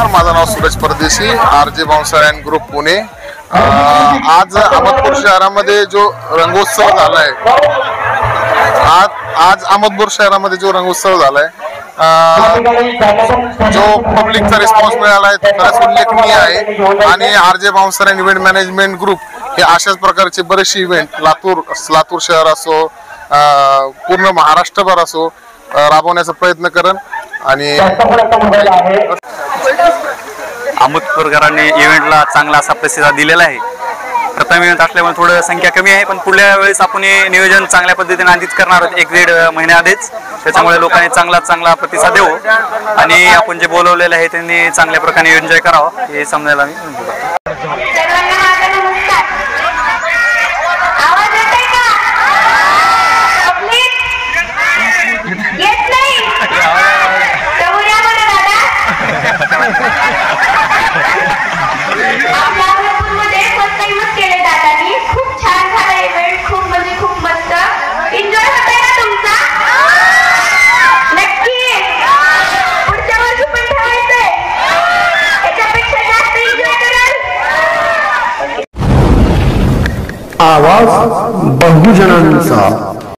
माझं नाव सूरज परदेशी, RJ Bhavsar group Pune. आज अहमदपूर शहरामध्ये जो रंगोत्सव झालाय, आज अहमदपूर शहरामध्ये जो रंगोत्सव झालाय, जो पब्लिकचा रिस्पॉन्स मिळाला आहे तो खरंच उल्लेखनीय आहे। आणि RJ Bhavsar event management group हे अशाच प्रकारचे बरेचसे इव्हेंट लातूर शहर असो, पूर्ण महाराष्ट्रभर असो, राबवण्याचा प्रयत्न करेन। आणि अहमदपूरकरांनी इव्हेंटला चांगला असा प्रतिसाद दिलेला आहे। प्रथम इव्हेंट असल्यामुळे थोडं संख्या कमी आहे, पण पुढल्या वेळेस आपण हे नियोजन चांगल्या पद्धतीने आधीच करणार आहोत, 1-1.5 महिन्याआधीच। त्याच्यामुळे लोकांनी चांगला प्रतिसाद देऊ आणि आपण जे बोलवलेलं आहे त्यांनी चांगल्या प्रकारे एन्जॉय करावं हे समजायला मी आवाज बहुजनांचा।